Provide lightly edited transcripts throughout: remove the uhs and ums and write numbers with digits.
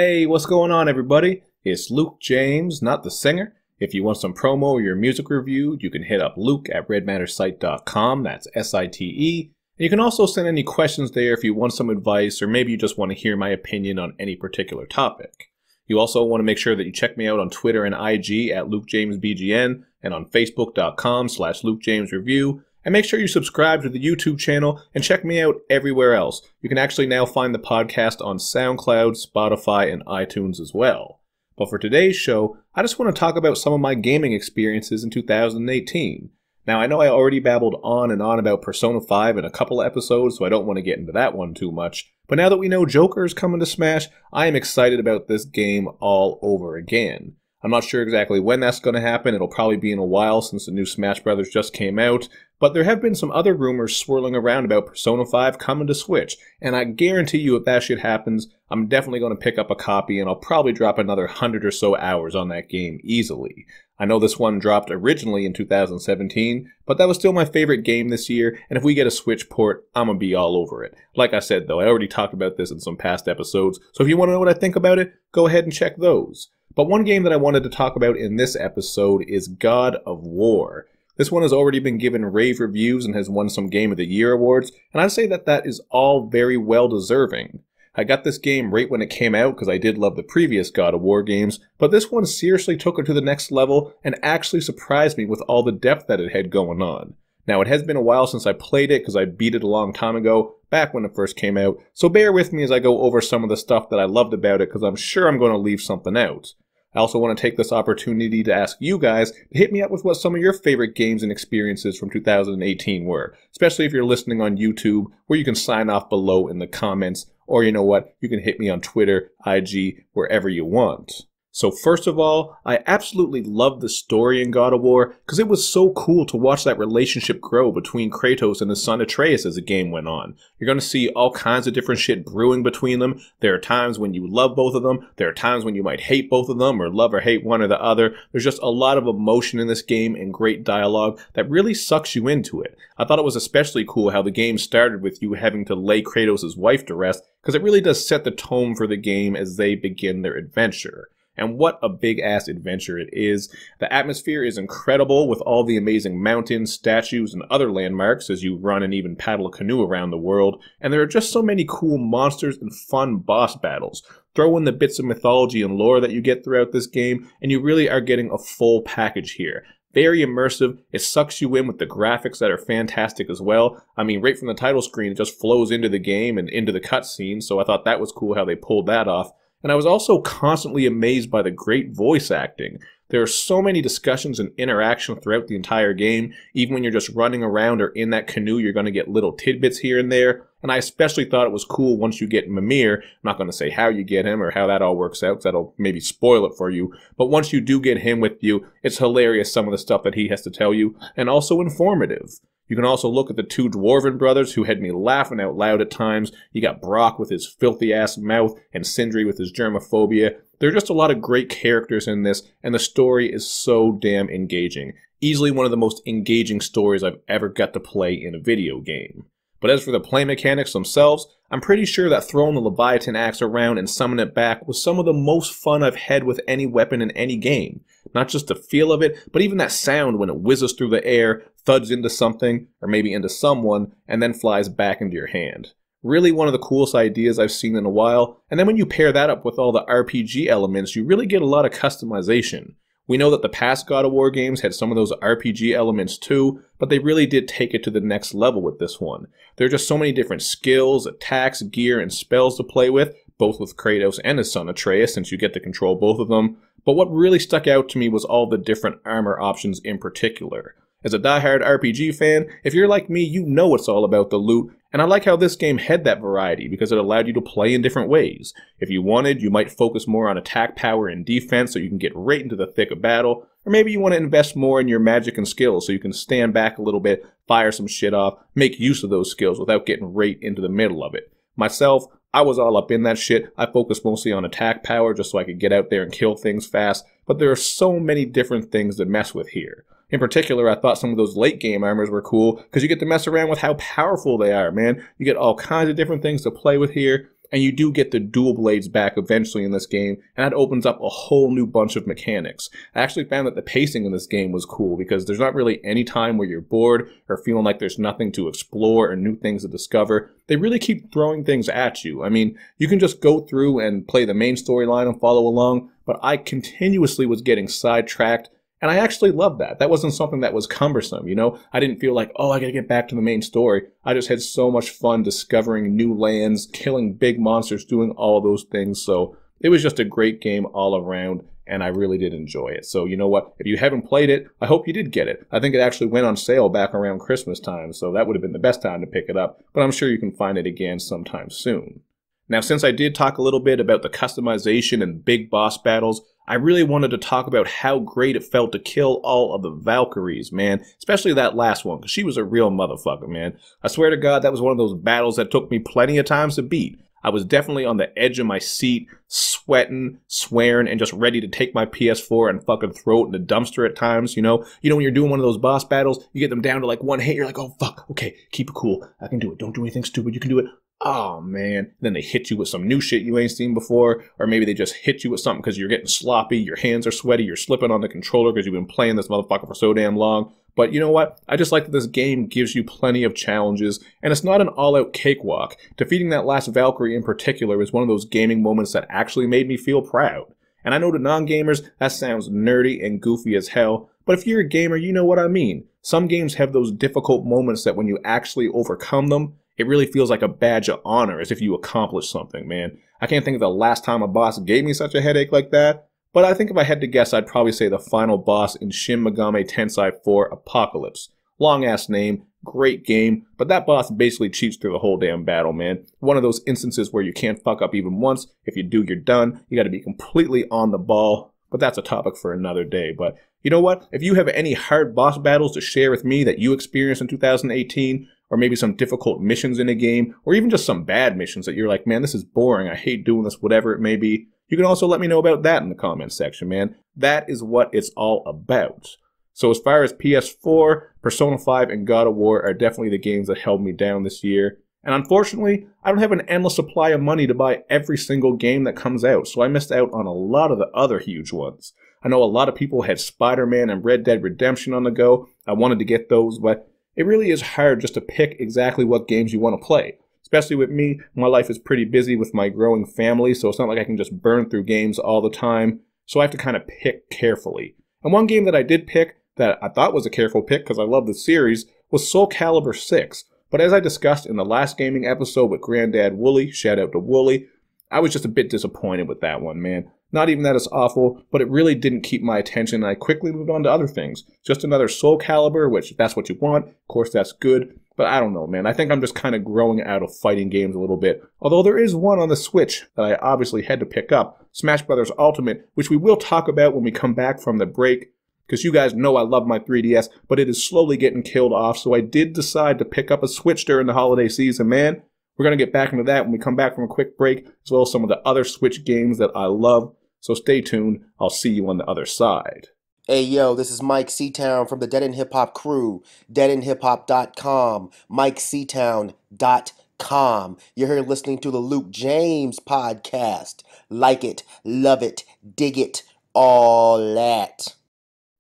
Hey, what's going on, everybody? It's Luke James, not the singer. If you want some promo or your music reviewed, you can hit up Luke at redmattersite.com. That's S-I-T-E. And you can also send any questions there if you want some advice, or maybe you just want to hear my opinion on any particular topic. You also want to make sure that you check me out on Twitter and IG at LukeJamesBGN and on Facebook.com/LukeJamesReview. And make sure you subscribe to the YouTube channel and check me out everywhere else. You can actually now find the podcast on SoundCloud, Spotify, and iTunes as well. But for today's show, I just want to talk about some of my gaming experiences in 2018. Now, I know I already babbled on and on about Persona 5 in a couple of episodes, so I don't want to get into that one too much. But now that we know Joker is coming to Smash, I am excited about this game all over again. I'm not sure exactly when that's going to happen. It'll probably be in a while since the new Smash Brothers just came out. But there have been some other rumors swirling around about Persona 5 coming to Switch. And I guarantee you if that shit happens, I'm definitely going to pick up a copy and I'll probably drop another 100 or so hours on that game easily. I know this one dropped originally in 2017, but that was still my favorite game this year, and if we get a Switch port, I'm gonna be all over it. Like I said though, I already talked about this in some past episodes, so if you want to know what I think about it, go ahead and check those. But one game that I wanted to talk about in this episode is God of War. This one has already been given rave reviews and has won some Game of the Year awards, and I'd say that that is all very well deserving. I got this game right when it came out because I did love the previous God of War games, but this one seriously took it to the next level and actually surprised me with all the depth that it had going on. Now, it has been a while since I played it because I beat it a long time ago, back when it first came out, so bear with me as I go over some of the stuff that I loved about it because I'm sure I'm going to leave something out. I also want to take this opportunity to ask you guys to hit me up with what some of your favorite games and experiences from 2018 were, especially if you're listening on YouTube, where you can sign off below in the comments, or you know what, you can hit me on Twitter, IG, wherever you want. So first of all, I absolutely loved the story in God of War because it was so cool to watch that relationship grow between Kratos and his son Atreus as the game went on. You're going to see all kinds of different shit brewing between them. There are times when you love both of them. There are times when you might hate both of them or love or hate one or the other. There's just a lot of emotion in this game and great dialogue that really sucks you into it. I thought it was especially cool how the game started with you having to lay Kratos' wife to rest because it really does set the tone for the game as they begin their adventure. And what a big-ass adventure it is. The atmosphere is incredible with all the amazing mountains, statues, and other landmarks as you run and even paddle a canoe around the world. And there are just so many cool monsters and fun boss battles. Throw in the bits of mythology and lore that you get throughout this game, and you really are getting a full package here. Very immersive, it sucks you in with the graphics that are fantastic as well. I mean, right from the title screen, it just flows into the game and into the cutscene, so I thought that was cool how they pulled that off. And I was also constantly amazed by the great voice acting. There are so many discussions and interaction throughout the entire game. Even when you're just running around or in that canoe, you're going to get little tidbits here and there. And I especially thought it was cool once you get Mimir. I'm not going to say how you get him or how that all works out, because that'll maybe spoil it for you. But once you do get him with you, it's hilarious some of the stuff that he has to tell you, and also informative. You can also look at the two Dwarven brothers who had me laughing out loud at times. You got Brock with his filthy-ass mouth and Sindri with his germophobia. There are just a lot of great characters in this, and the story is so damn engaging. Easily one of the most engaging stories I've ever got to play in a video game. But as for the play mechanics themselves, I'm pretty sure that throwing the Leviathan axe around and summoning it back was some of the most fun I've had with any weapon in any game. Not just the feel of it, but even that sound when it whizzes through the air, thuds into something, or maybe into someone, and then flies back into your hand. Really one of the coolest ideas I've seen in a while, and then when you pair that up with all the RPG elements, you really get a lot of customization. We know that the past God of War games had some of those RPG elements too, but they really did take it to the next level with this one. There are just so many different skills, attacks, gear, and spells to play with, both with Kratos and his son Atreus, since you get to control both of them. But what really stuck out to me was all the different armor options in particular. As a diehard RPG fan, if you're like me, you know it's all about the loot, and I like how this game had that variety because it allowed you to play in different ways. If you wanted, you might focus more on attack power and defense so you can get right into the thick of battle, or maybe you want to invest more in your magic and skills so you can stand back a little bit, fire some shit off, make use of those skills without getting right into the middle of it. Myself, I was all up in that shit. I focused mostly on attack power just so I could get out there and kill things fast, but there are so many different things to mess with here. In particular, I thought some of those late game armors were cool because you get to mess around with how powerful they are, man. You get all kinds of different things to play with here. and you do get the dual blades back eventually in this game, and that opens up a whole new bunch of mechanics. I actually found that the pacing in this game was cool because there's not really any time where you're bored or feeling like there's nothing to explore or new things to discover. They really keep throwing things at you. I mean, you can just go through and play the main storyline and follow along, but I continuously was getting sidetracked. And I actually loved that. That wasn't something that was cumbersome, you know? I didn't feel like, oh, I gotta get back to the main story. I just had so much fun discovering new lands, killing big monsters, doing all those things. So it was just a great game all around, and I really did enjoy it. So you know what? If you haven't played it, I hope you did get it. I think it actually went on sale back around Christmas time, so that would have been the best time to pick it up. But I'm sure you can find it again sometime soon. Now, since I did talk a little bit about the customization and big boss battles, I really wanted to talk about how great it felt to kill all of the Valkyries, man. Especially that last one, because she was a real motherfucker, man. I swear to God, that was one of those battles that took me plenty of times to beat. I was definitely on the edge of my seat, sweating, swearing, and just ready to take my PS4 and fucking throw it in the dumpster at times, you know? You know when you're doing one of those boss battles, you get them down to like one hit, you're like, oh fuck, okay, keep it cool. I can do it. Don't do anything stupid. You can do it. Oh man, then they hit you with some new shit you ain't seen before, or maybe they just hit you with something because you're getting sloppy, your hands are sweaty, you're slipping on the controller because you've been playing this motherfucker for so damn long. But you know what? I just like that this game gives you plenty of challenges, and it's not an all-out cakewalk. Defeating that last Valkyrie in particular is one of those gaming moments that actually made me feel proud. And I know to non-gamers, that sounds nerdy and goofy as hell, but if you're a gamer, you know what I mean. Some games have those difficult moments that when you actually overcome them, it really feels like a badge of honor, as if you accomplished something, man. I can't think of the last time a boss gave me such a headache like that, but I think if I had to guess, I'd probably say the final boss in Shin Megami Tensei 4 Apocalypse. Long-ass name, great game, but that boss basically cheats through the whole damn battle, man. One of those instances where you can't fuck up even once. If you do, you're done. You gotta be completely on the ball, but that's a topic for another day. But you know what? If you have any hard boss battles to share with me that you experienced in 2018, or maybe some difficult missions in a game, or even just some bad missions that you're like, man, this is boring, I hate doing this, whatever it may be, you can also let me know about that in the comments section, man. That is what it's all about. So as far as PS4, Persona 5 and God of War are definitely the games that held me down this year. And unfortunately, I don't have an endless supply of money to buy every single game that comes out, so I missed out on a lot of the other huge ones. I know a lot of people had Spider-Man and Red Dead Redemption on the go. I wanted to get those, but it really is hard just to pick exactly what games you want to play. Especially with me, my life is pretty busy with my growing family, so it's not like I can just burn through games all the time. So I have to kind of pick carefully. And one game that I did pick, that I thought was a careful pick because I love the series, was Soul Calibur 6. But as I discussed in the last gaming episode with Granddad Wooly, shout out to Wooly, I was just a bit disappointed with that one, man. Not even that it's awful, but it really didn't keep my attention, and I quickly moved on to other things. Just another Soul Calibur, which if that's what you want, of course that's good. But I don't know, man. I think I'm just kind of growing out of fighting games a little bit. Although there is one on the Switch that I obviously had to pick up, Smash Bros. Ultimate, which we will talk about when we come back from the break. Because you guys know I love my 3DS, but it is slowly getting killed off, so I did decide to pick up a Switch during the holiday season, man. We're going to get back into that when we come back from a quick break, as well as some of the other Switch games that I love. So stay tuned. I'll see you on the other side. Hey yo, this is Mike Seatown from the Dead End Hip Hop crew, deadendhiphop.com, MikeSeatown.com. You're here listening to the Luke James podcast. Like it, love it, dig it, all that.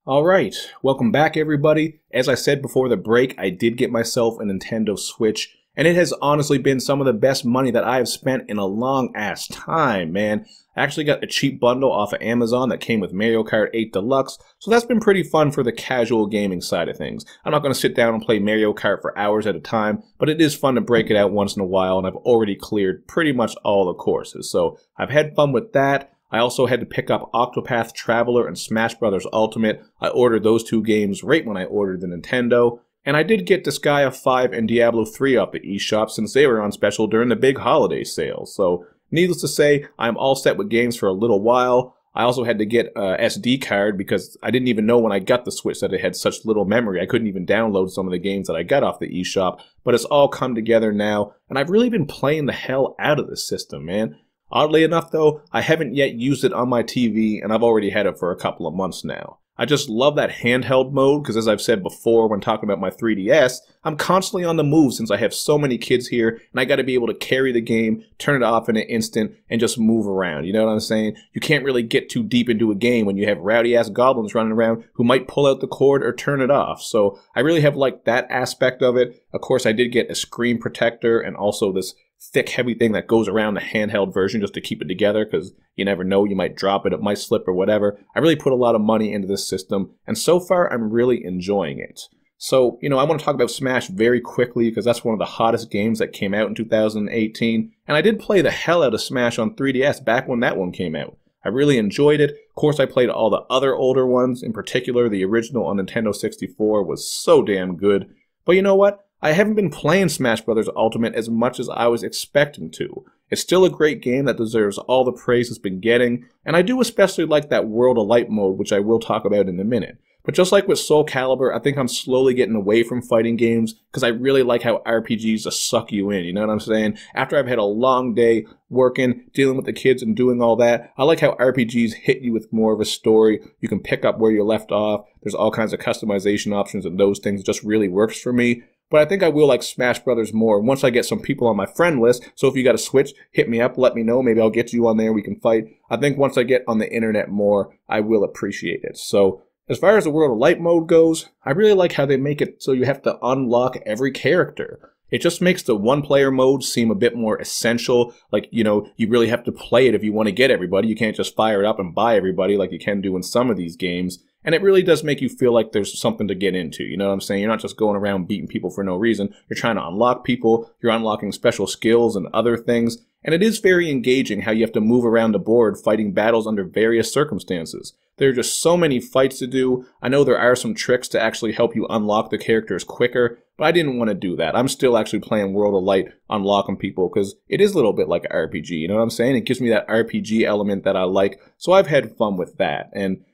All right, welcome back everybody. As I said before the break, I did get myself a Nintendo Switch, and it has honestly been some of the best money that I have spent in a long ass time, man. I actually got a cheap bundle off of Amazon that came with Mario Kart 8 Deluxe, so that's been pretty fun for the casual gaming side of things. I'm not going to sit down and play Mario Kart for hours at a time, but it is fun to break it out once in a while, and I've already cleared pretty much all the courses, so I've had fun with that. I also had to pick up Octopath Traveler and Smash Bros. Ultimate. I ordered those two games right when I ordered the Nintendo. And I did get Disgaea 5 and Diablo 3 off the eShop since they were on special during the big holiday sale. So, needless to say, I'm all set with games for a little while. I also had to get a SD card because I didn't even know when I got the Switch that it had such little memory. I couldn't even download some of the games that I got off the eShop. But it's all come together now, and I've really been playing the hell out of the system, man. Oddly enough, though, I haven't yet used it on my TV, and I've already had it for a couple of months now. I just love that handheld mode because, as I've said before when talking about my 3DS, I'm constantly on the move since I have so many kids here, and I got to be able to carry the game, turn it off in an instant, and just move around. You know what I'm saying? You can't really get too deep into a game when you have rowdy-ass goblins running around who might pull out the cord or turn it off. So I really have liked that aspect of it. Of course, I did get a screen protector and also this thick, heavy thing that goes around the handheld version just to keep it together because you never know, you might drop it, it might slip or whatever. I really put a lot of money into this system, and so far I'm really enjoying it. So, I want to talk about Smash very quickly because that's one of the hottest games that came out in 2018, and I did play the hell out of Smash on 3DS back when that one came out. I really enjoyed it. Of course, I played all the other older ones. In particular, the original on Nintendo 64 was so damn good. But you know what? I haven't been playing Smash Bros. Ultimate as much as I was expecting to. It's still a great game that deserves all the praise it's been getting, and I do especially like that World of Light mode, which I will talk about in a minute. But just like with Soul Calibur, I think I'm slowly getting away from fighting games because I really like how RPGs just suck you in, you know what I'm saying? After I've had a long day working, dealing with the kids and doing all that, I like how RPGs hit you with more of a story. You can pick up where you left off. There's all kinds of customization options, and those things just really works for me. But I think I will like Smash Brothers more once I get some people on my friend list. So if you got a Switch, hit me up, let me know. Maybe I'll get you on there, we can fight. I think once I get on the internet more, I will appreciate it. So as far as the World of Light mode goes, I really like how they make it so you have to unlock every character. It just makes the one-player mode seem a bit more essential. Like, you really have to play it if you want to get everybody. You can't just fire it up and buy everybody like you can do in some of these games. And it really does make you feel like there's something to get into, you know what I'm saying? You're not just going around beating people for no reason. You're trying to unlock people, you're unlocking special skills and other things, and it is very engaging how you have to move around the board fighting battles under various circumstances. There are just so many fights to do. I know there are some tricks to actually help you unlock the characters quicker, but I didn't want to do that. I'm still actually playing World of Light, unlocking people, because it is a little bit like an RPG, you know what I'm saying? It gives me that RPG element that I like, so I've had fun with that. And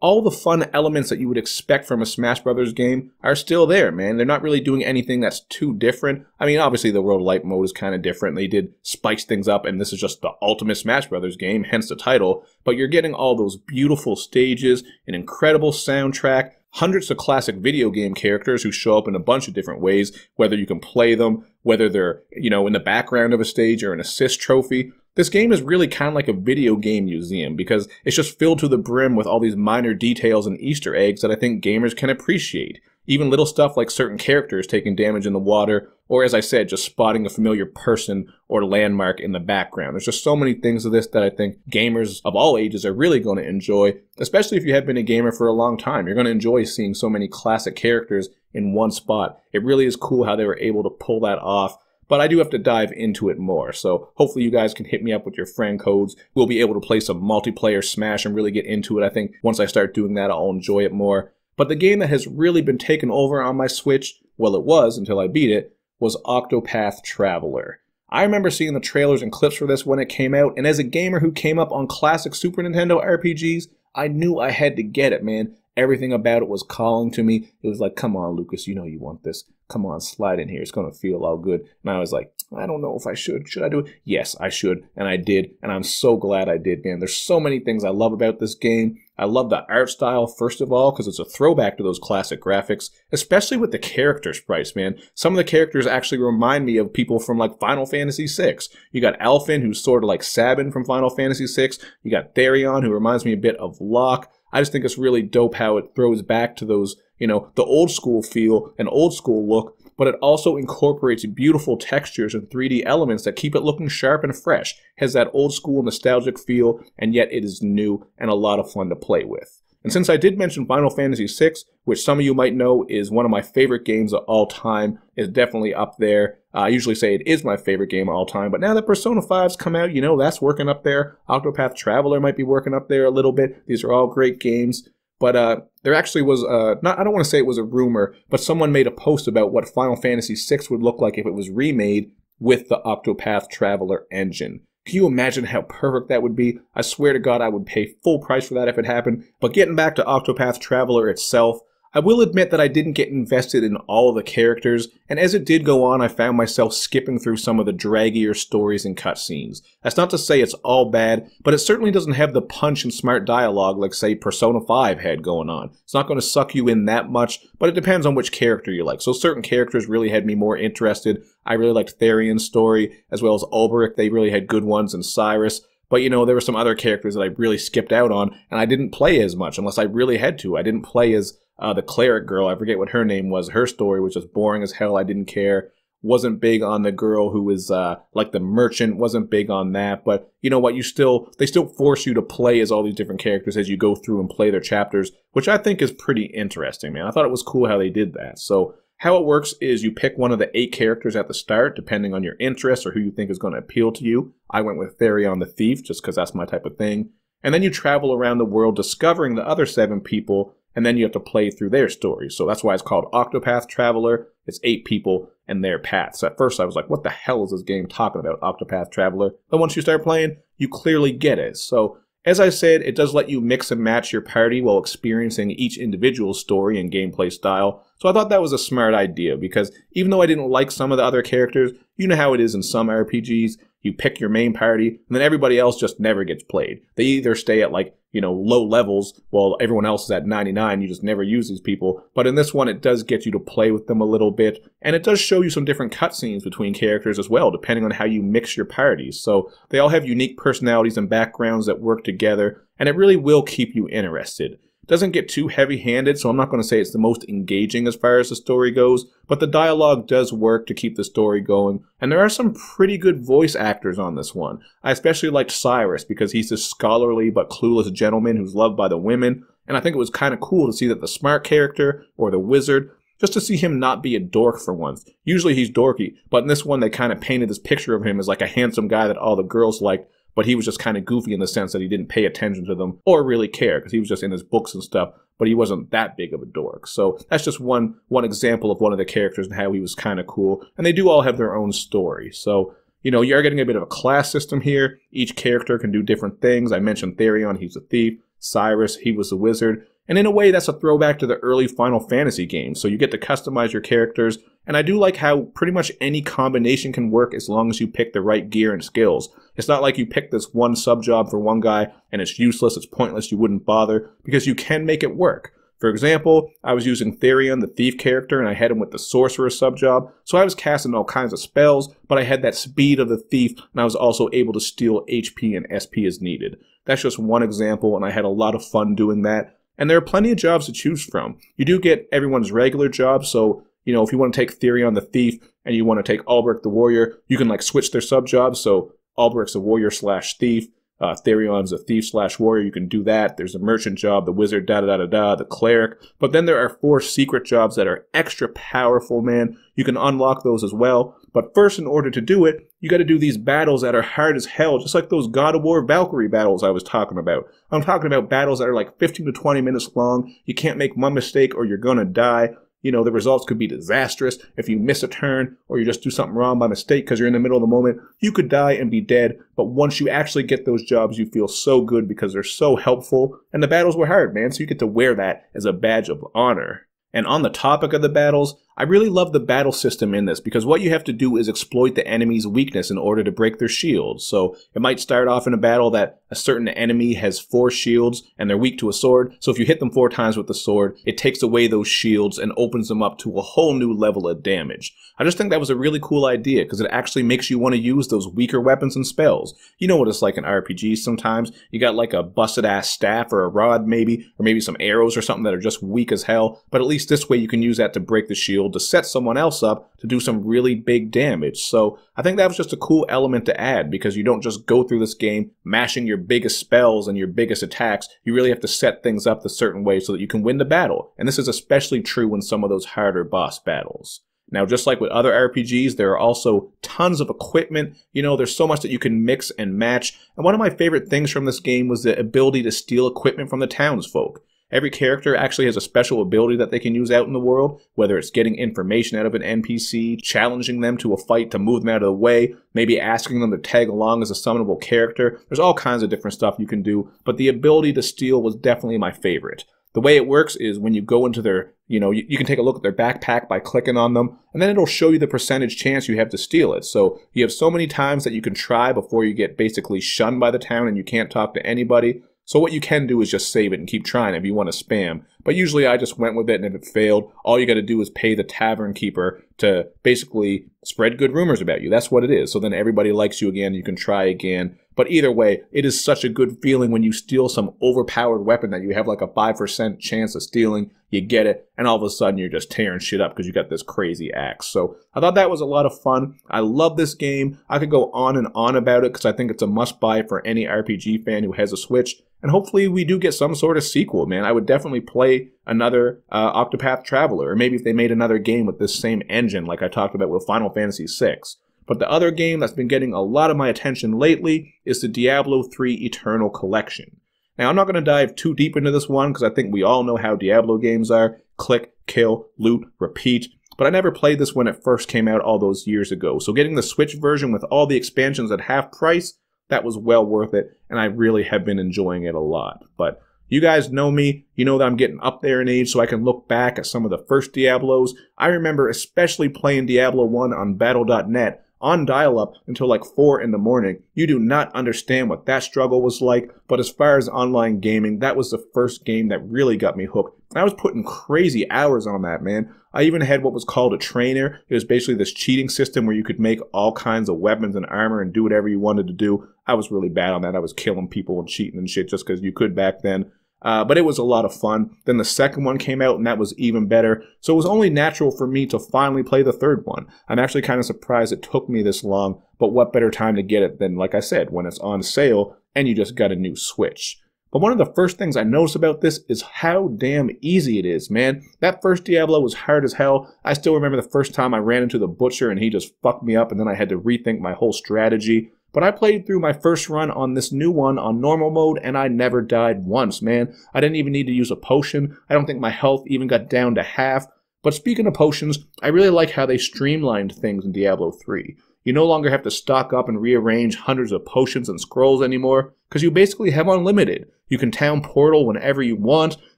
all the fun elements that you would expect from a Smash Brothers game are still there, man. They're not really doing anything that's too different. I mean, obviously the World of Light mode is kind of different. They did spice things up, and this is just the ultimate Smash Brothers game, hence the title. But you're getting all those beautiful stages, an incredible soundtrack, hundreds of classic video game characters who show up in a bunch of different ways, whether you can play them, whether they're, in the background of a stage or an assist trophy. This game is really kind of like a video game museum because it's just filled to the brim with all these minor details and Easter eggs that I think gamers can appreciate. Even little stuff like certain characters taking damage in the water, or as I said, just spotting a familiar person or landmark in the background. There's just so many things of this that I think gamers of all ages are really going to enjoy, especially if you have been a gamer for a long time. You're going to enjoy seeing so many classic characters in one spot. It really is cool how they were able to pull that off. But I do have to dive into it more, so hopefully you guys can hit me up with your friend codes. We'll be able to play some multiplayer Smash and really get into it. I think once I start doing that, I'll enjoy it more. But the game that has really been taken over on my Switch, well, it was until I beat it, was Octopath Traveler. I remember seeing the trailers and clips for this when it came out, and as a gamer who came up on classic Super Nintendo RPGs, I knew I had to get it, man. Everything about it was calling to me. It was like, come on, Lucas, you know you want this. Come on, slide in here. It's going to feel all good. And I was like, I don't know if I should. Should I do it? Yes, I should. And I did. And I'm so glad I did, man. There's so many things I love about this game. I love the art style, first of all, because it's a throwback to those classic graphics, especially with the character sprites, man. Some of the characters actually remind me of people from, like, Final Fantasy VI. You got Alphen, who's sort of like Sabin from Final Fantasy VI. You got Therion, who reminds me a bit of Locke. I just think it's really dope how it throws back to those, the old school feel and old school look, but it also incorporates beautiful textures and 3D elements that keep it looking sharp and fresh. It has that old school nostalgic feel, and yet it is new and a lot of fun to play with. And since I did mention Final Fantasy VI, which some of you might know is one of my favorite games of all time, is definitely up there. I usually say it is my favorite game of all time, but now that Persona 5's come out, that's working up there. Octopath Traveler might be working up there a little bit. These are all great games. But there actually was, I don't want to say it was a rumor, but someone made a post about what Final Fantasy VI would look like if it was remade with the Octopath Traveler engine. Can you imagine how perfect that would be? I swear to God, I would pay full price for that if it happened. But getting back to Octopath Traveler itself, I will admit that I didn't get invested in all of the characters, and as it did go on, I found myself skipping through some of the draggier stories and cutscenes. That's not to say it's all bad, but it certainly doesn't have the punch and smart dialogue like, say, Persona 5 had going on. It's not going to suck you in that much, but it depends on which character you like. So certain characters really had me more interested. I really liked Therion's story, as well as Ulbrich. They really had good ones, and Cyrus. But, there were some other characters that I really skipped out on, and I didn't play as much unless I really had to. I didn't play as the cleric girl. I forget what her name was. Her story was just boring as hell. I didn't care. Wasn't big on the girl who was like the merchant. Wasn't big on that. But you know what? They still force you to play as all these different characters as you go through and play their chapters, which I think is pretty interesting, man. I thought it was cool how they did that. So how it works is you pick one of the 8 characters at the start, depending on your interests or who you think is going to appeal to you. I went with Therion the Thief, just because that's my type of thing. And then you travel around the world discovering the other 7 people, and then you have to play through their stories. So that's why it's called Octopath Traveler. It's 8 people and their paths. At first I was like, what the hell is this game talking about, Octopath Traveler? But once you start playing, you clearly get it. So as I said, it does let you mix and match your party while experiencing each individual story and gameplay style. So I thought that was a smart idea, because even though I didn't like some of the other characters, you know how it is in some RPGs. You pick your main party, and then everybody else just never gets played. They either stay at low levels while everyone else is at 99. You just never use these people. But in this one, it does get you to play with them a little bit, and it does show you some different cutscenes between characters as well, depending on how you mix your parties. So they all have unique personalities and backgrounds that work together, and it really will keep you interested. Doesn't get too heavy-handed, so I'm not going to say it's the most engaging as far as the story goes, but the dialogue does work to keep the story going, and there are some pretty good voice actors on this one. I especially liked Cyrus, because he's this scholarly but clueless gentleman who's loved by the women, and I think it was kind of cool to see that the smart character, or the wizard, just to see him not be a dork for once. Usually he's dorky, but in this one they kind of painted this picture of him as like a handsome guy that all the girls liked, but he was just kind of goofy in the sense that he didn't pay attention to them or really care, because he was just in his books and stuff, but he wasn't that big of a dork. So that's just one example of one of the characters and how he was kind of cool. And they do all have their own story. So, you are getting a bit of a class system here. Each character can do different things. I mentioned Therion, he's a thief. Cyrus, he was a wizard. And in a way, that's a throwback to the early Final Fantasy games. So you get to customize your characters. And I do like how pretty much any combination can work as long as you pick the right gear and skills. It's not like you pick this one sub-job for one guy and it's useless, it's pointless, you wouldn't bother, because you can make it work. For example, I was using Therion, the thief character, and I had him with the sorcerer sub-job, so I was casting all kinds of spells, but I had that speed of the thief, and I was also able to steal HP and SP as needed. That's just one example, and I had a lot of fun doing that. And there are plenty of jobs to choose from. You do get everyone's regular jobs, so if you want to take Therion the thief and you want to take Ulbrich the warrior, you can switch their sub-jobs, so Ulbrich's a warrior/thief, Therion's a thief/warrior, you can do that. There's a merchant job, the wizard, the cleric. But then there are 4 secret jobs that are extra powerful, man. You can unlock those as well. But first, in order to do it, you got to do these battles that are hard as hell, just like those God of War Valkyrie battles I was talking about. I'm talking about battles that are 15 to 20 minutes long. You can't make one mistake or you're gonna die. The results could be disastrous. If you miss a turn or you just do something wrong by mistake because you're in the middle of the moment, you could die and be dead. But once you actually get those jobs, you feel so good because they're so helpful. And the battles were hard, man, so you get to wear that as a badge of honor. And on the topic of the battles, I really love the battle system in this, because what you have to do is exploit the enemy's weakness in order to break their shields. So it might start off in a battle that a certain enemy has 4 shields and they're weak to a sword. So if you hit them 4 times with the sword, it takes away those shields and opens them up to a whole new level of damage. I just think that was a really cool idea, because it actually makes you want to use those weaker weapons and spells. You know what it's like in RPGs sometimes. You got a busted ass staff or a rod maybe, or maybe some arrows or something that are just weak as hell. But at least this way you can use that to break the shield, to set someone else up to do some really big damage. So I think that was just a cool element to add, because you don't just go through this game mashing your biggest spells and your biggest attacks. You really have to set things up a certain way so that you can win the battle. And this is especially true in some of those harder boss battles. Now, just like with other RPGs, there are also tons of equipment. There's so much that you can mix and match. And one of my favorite things from this game was the ability to steal equipment from the townsfolk. Every character actually has a special ability that they can use out in the world, whether it's getting information out of an NPC, challenging them to a fight to move them out of the way, maybe asking them to tag along as a summonable character. There's all kinds of different stuff you can do, but the ability to steal was definitely my favorite. The way it works is when you go into their, you can take a look at their backpack by clicking on them, and then it'll show you the percentage chance you have to steal it. So you have so many times that you can try before you get basically shunned by the town and you can't talk to anybody. So what you can do is just save it and keep trying if you want to spam. But usually I just went with it, and if it failed, all you got to do is pay the tavern keeper to basically spread good rumors about you. That's what it is. So then everybody likes you again. You can try again. But either way, it is such a good feeling when you steal some overpowered weapon that you have like a 5% chance of stealing. You get it, and all of a sudden you're just tearing shit up because you got this crazy axe. So I thought that was a lot of fun. I love this game. I could go on and on about it because I think it's a must-buy for any RPG fan who has a Switch. And hopefully we do get some sort of sequel, man. I would definitely play another Octopath Traveler, or maybe if they made another game with this same engine like I talked about with Final Fantasy VI. But the other game that's been getting a lot of my attention lately is the Diablo 3 Eternal Collection. Now, I'm not going to dive too deep into this one because I think we all know how Diablo games are. Click, kill, loot, repeat. But I never played this when it first came out all those years ago. So getting the Switch version with all the expansions at half price, that was well worth it, and I really have been enjoying it a lot. But you guys know me. You know that I'm getting up there in age, so I can look back at some of the first Diablos. I remember especially playing Diablo 1 on Battle.net on dial-up until like 4 in the morning. You do not understand what that struggle was like, but as far as online gaming, that was the first game that really got me hooked. I was putting crazy hours on that, man. I even had what was called a trainer. It was basically this cheating system where you could make all kinds of weapons and armor and do whatever you wanted to do. I was really bad on that. I was killing people and cheating and shit just because you could back then. But it was a lot of fun. Then the second one came out, and that was even better. So it was only natural for me to finally play the third one. I'm actually kind of surprised it took me this long, but what better time to get it than, like I said, when it's on sale and you just got a new Switch. But one of the first things I noticed about this is how damn easy it is, man. That first Diablo was hard as hell. I still remember the first time I ran into the butcher and he just fucked me up, and then I had to rethink my whole strategy. But I played through my first run on this new one on normal mode, and I never died once, man. I didn't even need to use a potion. I don't think my health even got down to half. But speaking of potions, I really like how they streamlined things in Diablo 3. You no longer have to stock up and rearrange hundreds of potions and scrolls anymore, because you basically have unlimited. You can town portal whenever you want,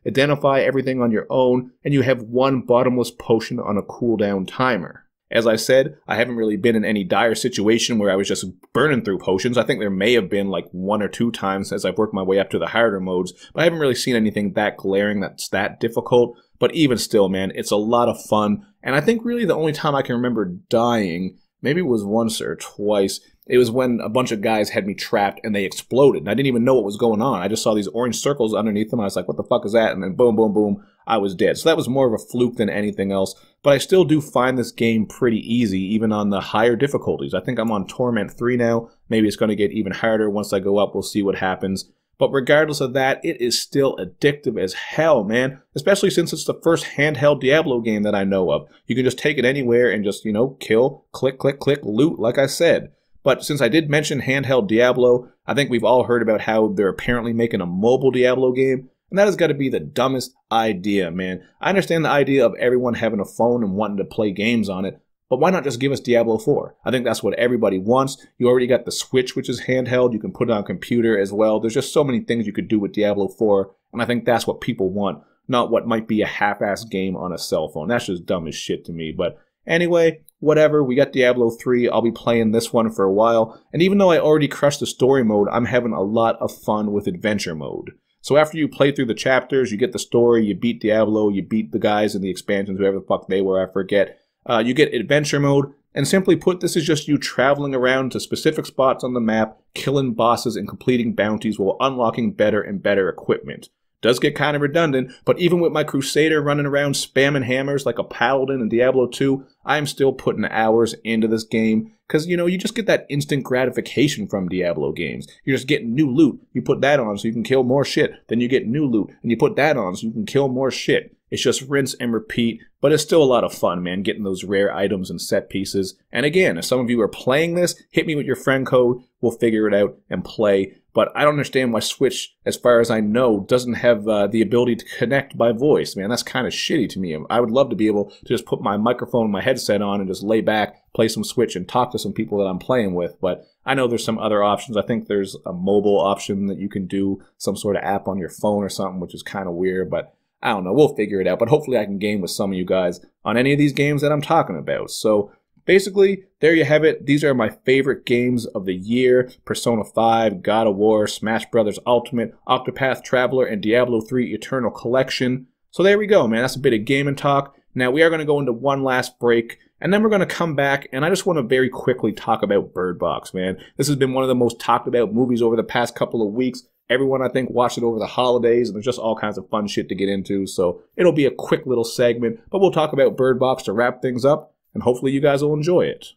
identify everything on your own, and you have one bottomless potion on a cooldown timer. As I said, I haven't really been in any dire situation where I was just burning through potions. I think there may have been like 1 or 2 times as I've worked my way up to the harder modes, but I haven't really seen anything that glaring that's that difficult. But even still, man, it's a lot of fun. And I think really the only time I can remember dying, maybe it was once or twice, it was when a bunch of guys had me trapped and they exploded. And I didn't even know what was going on. I just saw these orange circles underneath them. I was like, what the fuck is that? And then boom, boom, boom, I was dead. So that was more of a fluke than anything else. But I still do find this game pretty easy, even on the higher difficulties. I think I'm on Torment 3 now. Maybe it's going to get even harder once I go up. We'll see what happens. But regardless of that, it is still addictive as hell, man. Especially since it's the first handheld Diablo game that I know of. You can just take it anywhere and just, kill, click, click, click, loot, like I said. But since I did mention handheld Diablo, I think we've all heard about how they're apparently making a mobile Diablo game. And that has got to be the dumbest idea, man. I understand the idea of everyone having a phone and wanting to play games on it, but why not just give us Diablo 4? I think that's what everybody wants. You already got the Switch, which is handheld. You can put it on a computer as well. There's just so many things you could do with Diablo 4, and I think that's what people want, not what might be a half-ass game on a cell phone. That's just dumb as shit to me, but anyway, whatever, we got Diablo 3, I'll be playing this one for a while, and even though I already crushed the story mode, I'm having a lot of fun with adventure mode. So after you play through the chapters, you get the story, you beat Diablo, you beat the guys in the expansions, whoever the fuck they were, I forget. You get adventure mode, and simply put, this is just you traveling around to specific spots on the map, killing bosses and completing bounties while unlocking better and better equipment. Does get kind of redundant, but even with my Crusader running around spamming hammers like a paladin in Diablo 2, I'm still putting hours into this game, because, you just get that instant gratification from Diablo games. You're just getting new loot, you put that on so you can kill more shit, then you get new loot, and you put that on so you can kill more shit. It's just rinse and repeat, but it's still a lot of fun, man, getting those rare items and set pieces. And again, if some of you are playing this, hit me with your friend code, we'll figure it out and play. But I don't understand why Switch, as far as I know, doesn't have the ability to connect by voice, man. That's kind of shitty to me. I would love to be able to just put my microphone and my headset on and just lay back, play some Switch, and talk to some people that I'm playing with. But I know there's some other options. I think there's a mobile option that you can do, some sort of app on your phone or something, which is kind of weird. But I don't know, we'll figure it out, but hopefully I can game with some of you guys on any of these games that I'm talking about. So basically, there you have it. These are my favorite games of the year: Persona 5, God of War, Smash Bros. Ultimate, Octopath Traveler, and Diablo 3 Eternal Collection. So there we go, man. That's a bit of gaming talk. Now we are going to go into one last break, and then we're going to come back, and I just want to very quickly talk about Bird Box, man. This has been one of the most talked about movies over the past couple of weeks. Everyone, I think, watched it over the holidays, and there's just all kinds of fun shit to get into, so it'll be a quick little segment, but we'll talk about Bird Box to wrap things up, and hopefully you guys will enjoy it.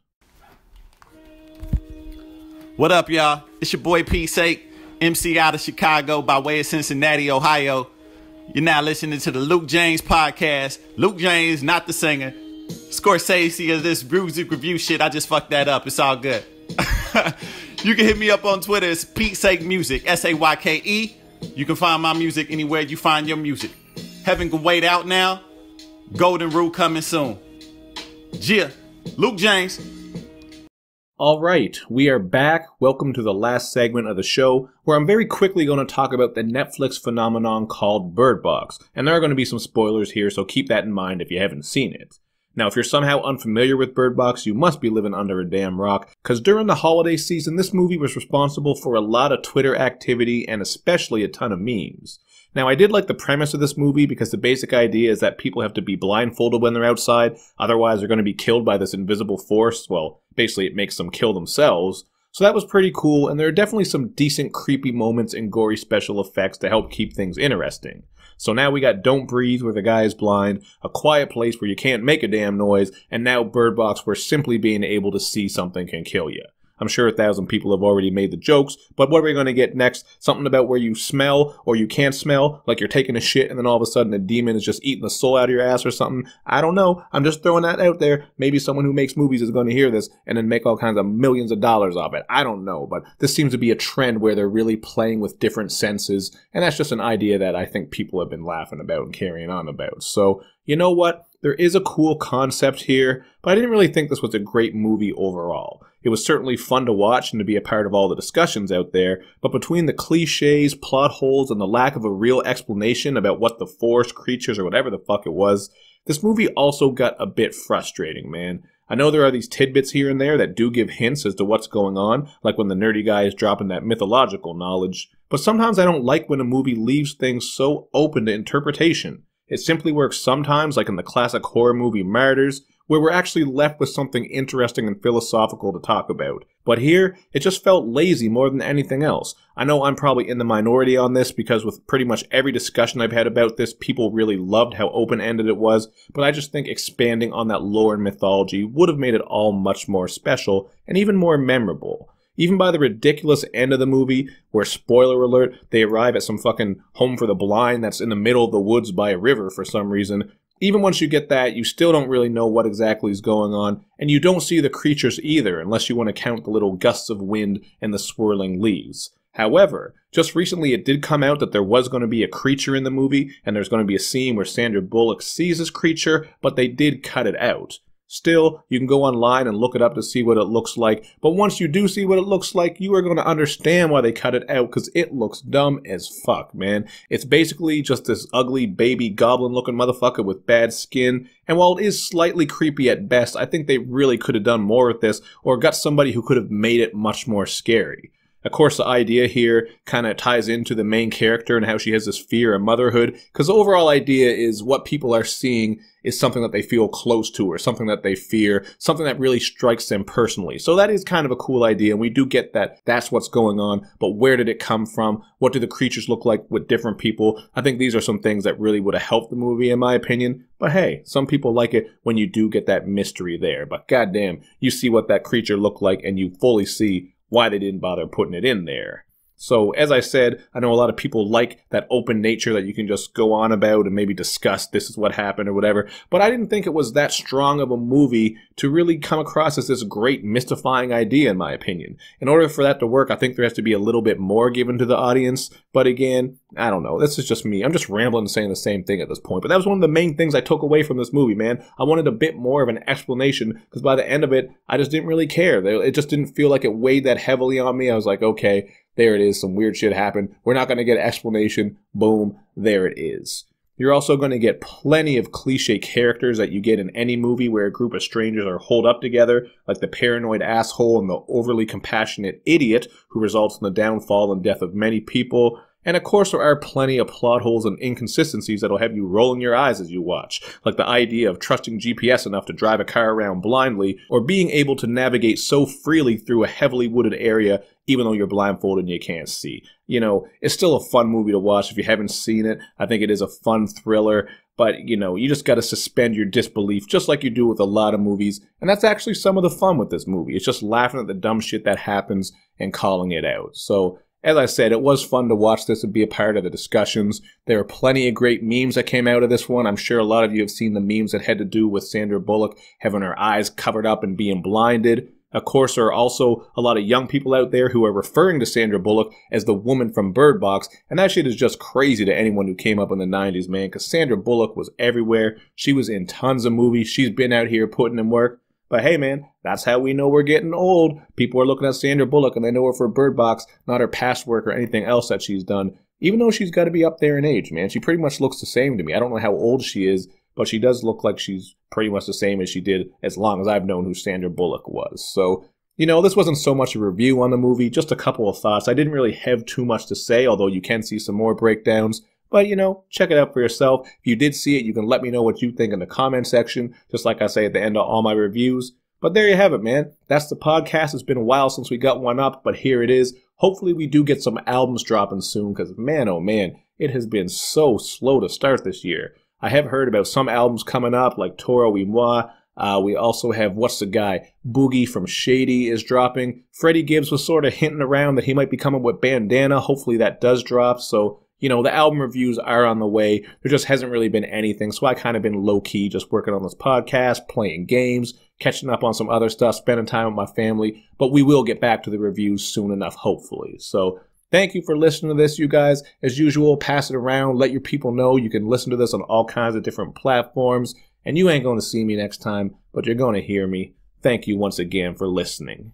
What up, y'all? It's your boy P. Sake, MC out of Chicago by way of Cincinnati, Ohio. You're now listening to the Luke James podcast. Luke James, not the singer. Scorsese of this music review shit. I just fucked that up. It's all good. You can hit me up on Twitter. It's Pete Sake Music, Sayke. You can find my music anywhere you find your music. Heaven Can Wait out now. Golden Rule coming soon. Yeah, Luke James. All right, we are back. Welcome to the last segment of the show, where I'm very quickly going to talk about the Netflix phenomenon called Bird Box. And there are going to be some spoilers here, so keep that in mind if you haven't seen it. Now, if you're somehow unfamiliar with Bird Box, you must be living under a damn rock, because during the holiday season, this movie was responsible for a lot of Twitter activity and especially a ton of memes. Now, I did like the premise of this movie because the basic idea is that people have to be blindfolded when they're outside, otherwise they're going to be killed by this invisible force. Well, basically it makes them kill themselves. So that was pretty cool, and there are definitely some decent creepy moments and gory special effects to help keep things interesting. So now we got Don't Breathe, where the guy is blind, A Quiet Place where you can't make a damn noise, and now Bird Box where simply being able to see something can kill you. I'm sure 1,000 people have already made the jokes, but what are we going to get next? Something about where you smell or you can't smell, like you're taking a shit and then all of a sudden a demon is just eating the soul out of your ass or something? I don't know. I'm just throwing that out there. Maybe someone who makes movies is going to hear this and then make all kinds of millions of dollars off it. I don't know, but this seems to be a trend where they're really playing with different senses, and that's just an idea that I think people have been laughing about and carrying on about. So, you know what? There is a cool concept here, but I didn't really think this was a great movie overall. It was certainly fun to watch and to be a part of all the discussions out there, but between the cliches, plot holes, and the lack of a real explanation about what the forest creatures or whatever the fuck it was, this movie also got a bit frustrating, man. I know there are these tidbits here and there that do give hints as to what's going on, like when the nerdy guy is dropping that mythological knowledge, but sometimes I don't like when a movie leaves things so open to interpretation. It simply works sometimes, like in the classic horror movie Martyrs, where we're actually left with something interesting and philosophical to talk about. But here, it just felt lazy more than anything else. I know I'm probably in the minority on this because with pretty much every discussion I've had about this, people really loved how open-ended it was, but I just think expanding on that lore and mythology would have made it all much more special and even more memorable. Even by the ridiculous end of the movie, where, spoiler alert, they arrive at some fucking home for the blind that's in the middle of the woods by a river for some reason, even once you get that, you still don't really know what exactly is going on, and you don't see the creatures either, unless you want to count the little gusts of wind and the swirling leaves. However, just recently it did come out that there was going to be a creature in the movie, and there's going to be a scene where Sandra Bullock sees this creature, but they did cut it out. Still, you can go online and look it up to see what it looks like, but once you do see what it looks like, you are going to understand why they cut it out, because it looks dumb as fuck, man. It's basically just this ugly baby goblin-looking motherfucker with bad skin, and while it is slightly creepy at best, I think they really could have done more with this, or got somebody who could have made it much more scary. Of course, the idea here kind of ties into the main character and how she has this fear of motherhood, because the overall idea is what people are seeing is something that they feel close to or something that they fear, something that really strikes them personally. So that is kind of a cool idea, and we do get that that's what's going on, but where did it come from? What do the creatures look like with different people? I think these are some things that really would have helped the movie, in my opinion. But hey, some people like it when you do get that mystery there. But goddamn, you see what that creature looked like, and you fully see why they didn't bother putting it in there. So, as I said, I know a lot of people like that open nature that you can just go on about and maybe discuss this is what happened or whatever, but I didn't think it was that strong of a movie to really come across as this great mystifying idea, in my opinion. In order for that to work, I think there has to be a little bit more given to the audience, but again, I don't know. This is just me. I'm just rambling and saying the same thing at this point, but that was one of the main things I took away from this movie, man. I wanted a bit more of an explanation, because by the end of it, I just didn't really care. It just didn't feel like it weighed that heavily on me. I was like, okay, there it is. Some weird shit happened. We're not going to get an explanation. Boom. There it is. You're also going to get plenty of cliche characters that you get in any movie where a group of strangers are holed up together, like the paranoid asshole and the overly compassionate idiot who results in the downfall and death of many people. And of course, there are plenty of plot holes and inconsistencies that'll have you rolling your eyes as you watch, like the idea of trusting GPS enough to drive a car around blindly, or being able to navigate so freely through a heavily wooded area even though you're blindfolded and you can't see. You know, it's still a fun movie to watch if you haven't seen it. I think it is a fun thriller, but, you know, you just got to suspend your disbelief just like you do with a lot of movies, and that's actually some of the fun with this movie. It's just laughing at the dumb shit that happens and calling it out. So, as I said, it was fun to watch this and be a part of the discussions. There are plenty of great memes that came out of this one. I'm sure a lot of you have seen the memes that had to do with Sandra Bullock having her eyes covered up and being blinded. Of course, there are also a lot of young people out there who are referring to Sandra Bullock as the woman from Bird Box, and that shit is just crazy to anyone who came up in the 90s, man, because Sandra Bullock was everywhere. She was in tons of movies. She's been out here putting in work. But hey, man, that's how we know we're getting old. People are looking at Sandra Bullock and they know her for Bird Box, not her past work or anything else that she's done. Even though she's got to be up there in age, man. She pretty much looks the same to me. I don't know how old she is, but she does look like she's pretty much the same as she did as long as I've known who Sandra Bullock was. So, you know, this wasn't so much a review on the movie, just a couple of thoughts. I didn't really have too much to say, although you can see some more breakdowns. But, you know, check it out for yourself. If you did see it, you can let me know what you think in the comment section, just like I say at the end of all my reviews. But there you have it, man. That's the podcast. It's been a while since we got one up, but here it is. Hopefully we do get some albums dropping soon, because man, oh man, it has been so slow to start this year. I have heard about some albums coming up, like Toro y Moi. We also have, what's the guy? Boogie from Shady is dropping. Freddie Gibbs was sort of hinting around that he might be coming with Bandana. Hopefully that does drop. So, you know, the album reviews are on the way. There just hasn't really been anything. So I kind of been low-key just working on this podcast, playing games, catching up on some other stuff, spending time with my family. But we will get back to the reviews soon enough, hopefully. So thank you for listening to this, you guys. As usual, pass it around. Let your people know you can listen to this on all kinds of different platforms. And you ain't going to see me next time, but you're going to hear me. Thank you once again for listening.